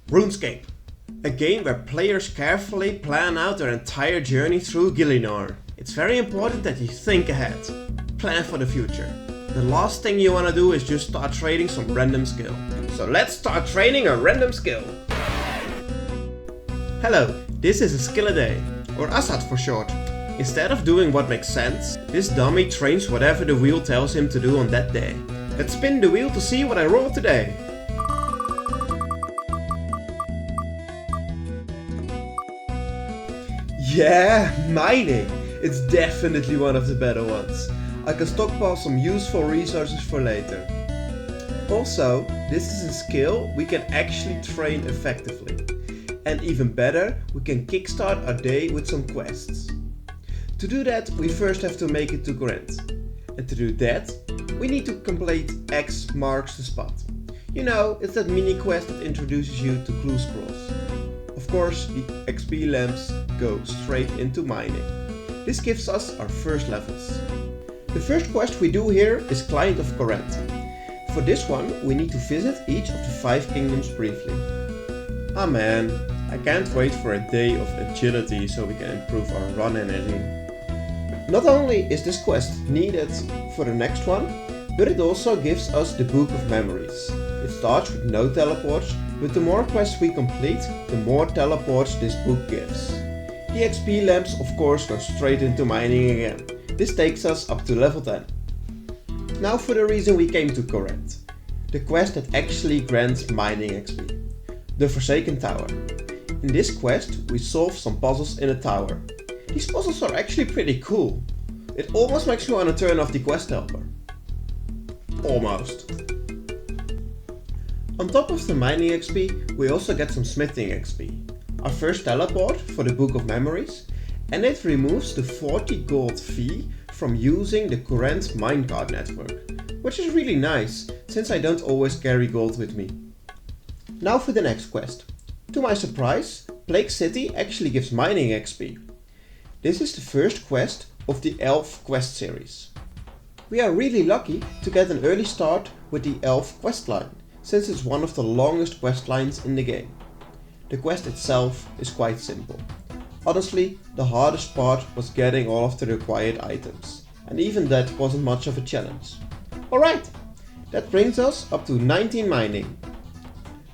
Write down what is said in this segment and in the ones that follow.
RuneScape, a game where players carefully plan out their entire journey through Gielinor. It's very important that you think ahead, plan for the future. The last thing you want to do is just start trading some random skill. So let's start training a random skill. Hello, this is a skill a day, or Assad for short. Instead of doing what makes sense, this dummy trains whatever the wheel tells him to do on that day. Let's spin the wheel to see what I roll today. Yeah, mining! It's definitely one of the better ones. I can stockpile some useful resources for later. Also, this is a skill we can actually train effectively. And even better, we can kickstart our day with some quests. To do that, we first have to make it to Grant. And to do that, we need to complete X marks the spot. You know, it's that mini quest that introduces you to clue scrolls. Of course, the XP lamps go straight into mining. This gives us our first levels. The first quest we do here is Client of Corinth. For this one, we need to visit each of the 5 kingdoms briefly. Ah man, I can't wait for a day of agility so we can improve our run energy. Not only is this quest needed for the next one, but it also gives us the Book of Memories. It starts with no teleports, but the more quests we complete, the more teleports this book gives. The XP lamps of course go straight into mining again. This takes us up to level 10. Now for the reason we came to Corinth. The quest that actually grants mining XP. The Forsaken Tower. In this quest we solve some puzzles in a tower. These puzzles are actually pretty cool. It almost makes me want to turn off the quest helper. Almost. On top of the mining XP, we also get some smithing XP. Our first teleport for the Book of Memories, and it removes the 40 gold fee from using the current minecart network, which is really nice, since I don't always carry gold with me. Now for the next quest. To my surprise, Plague City actually gives mining XP. This is the first quest of the Elf quest series. We are really lucky to get an early start with the Elf questline, since it's one of the longest quest lines in the game. The quest itself is quite simple. Honestly, the hardest part was getting all of the required items, and even that wasn't much of a challenge. Alright, that brings us up to 19 mining.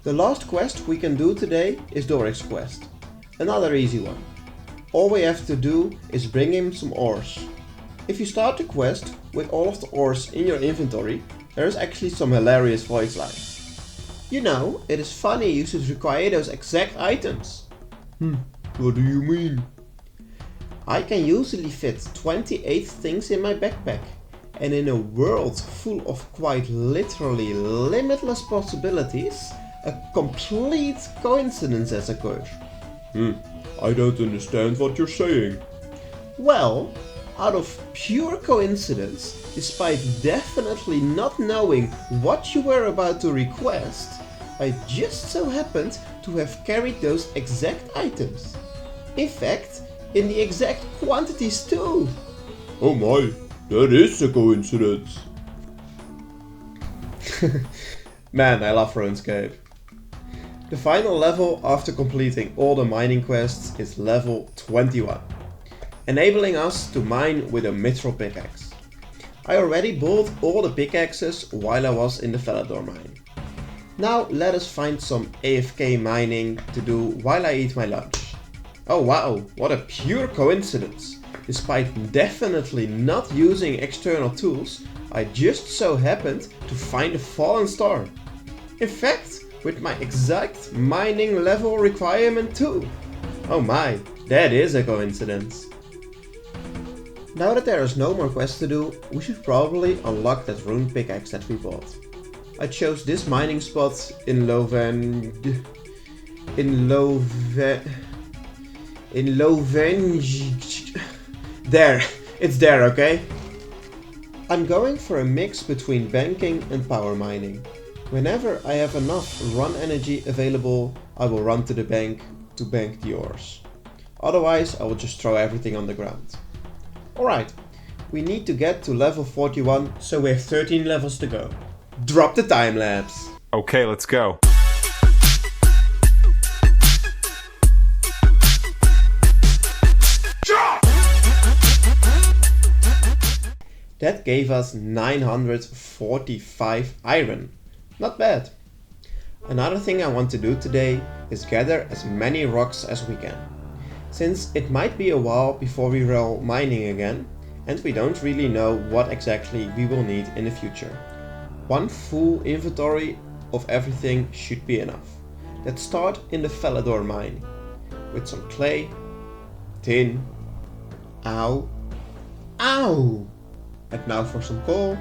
The last quest we can do today is Doric's quest, another easy one. All we have to do is bring him some ores. If you start the quest with all of the ores in your inventory, there is actually some hilarious voice lines. You know, it is funny you should require those exact items. What do you mean? I can usually fit 28 things in my backpack, and in a world full of quite literally limitless possibilities, a complete coincidence has occurred. I don't understand what you're saying. Well, out of pure coincidence, despite definitely not knowing what you were about to request, I just so happened to have carried those exact items. In fact, in the exact quantities too. Oh my, that is a coincidence. Man, I love RuneScape. The final level after completing all the mining quests is level 21, enabling us to mine with a mithril pickaxe. I already bought all the pickaxes while I was in the Falador mine. Now let us find some AFK mining to do while I eat my lunch. Oh wow, what a pure coincidence! Despite definitely not using external tools, I just so happened to find a fallen star. In fact, with my exact mining level requirement too. Oh my, that is a coincidence. Now that there is no more quests to do, we should probably unlock that rune pickaxe that we bought. I chose this mining spot in There, it's there, okay? I'm going for a mix between banking and power mining. Whenever I have enough run energy available, I will run to the bank to bank the ores. Otherwise, I will just throw everything on the ground. Alright, we need to get to level 41, so we have 13 levels to go. Drop the time lapse! Okay, let's go. That gave us 945 iron. Not bad. Another thing I want to do today is gather as many rocks as we can. Since it might be a while before we roll mining again, and we don't really know what exactly we will need in the future. One full inventory of everything should be enough. Let's start in the Falador mine with some clay, tin, ow, and now for some coal.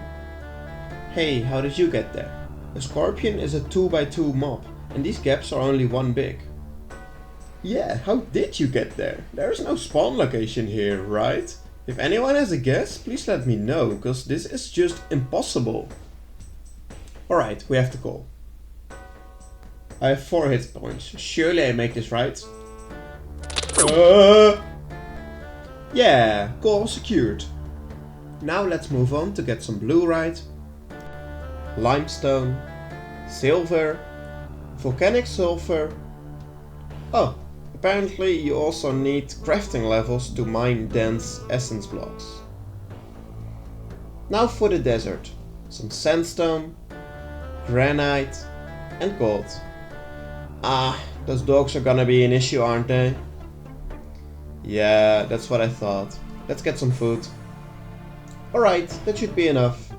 Hey, how did you get there? A scorpion is a 2x2 mob and these gaps are only one big. Yeah, how did you get there? There is no spawn location here, right? If anyone has a guess, please let me know, because this is just impossible. Alright, we have the coal. I have 4 hit points. Surely I make this right. Yeah, goal secured. Now let's move on to get some bluerite, limestone, silver, volcanic sulfur. Oh, apparently you also need crafting levels to mine dense essence blocks. Now for the desert. Some sandstone, granite and gold. Ah, those dogs are gonna be an issue, aren't they? Yeah, that's what I thought. Let's get some food. Alright, that should be enough.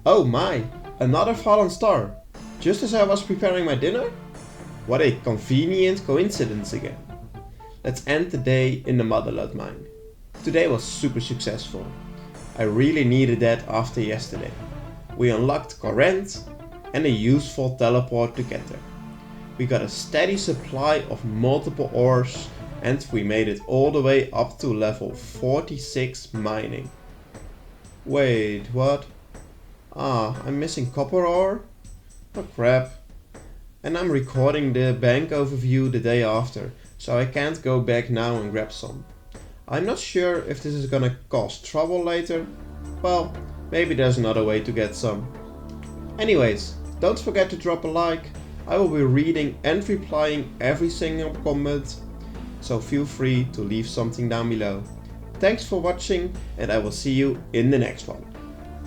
Oh my, another fallen star. Just as I was preparing my dinner? What a convenient coincidence again. Let's end the day in the Motherlode mine. Today was super successful. I really needed that after yesterday. We unlocked Corinth and a useful teleport to get there. We got a steady supply of multiple ores and we made it all the way up to level 46 mining. Wait, what? Ah, I'm missing copper ore? Oh crap. And I'm recording the bank overview the day after, so I can't go back now and grab some. I'm not sure if this is gonna cause trouble later. Well, maybe there's another way to get some. Anyways, don't forget to drop a like. I will be reading and replying every single comment, so feel free to leave something down below. Thanks for watching and I will see you in the next one.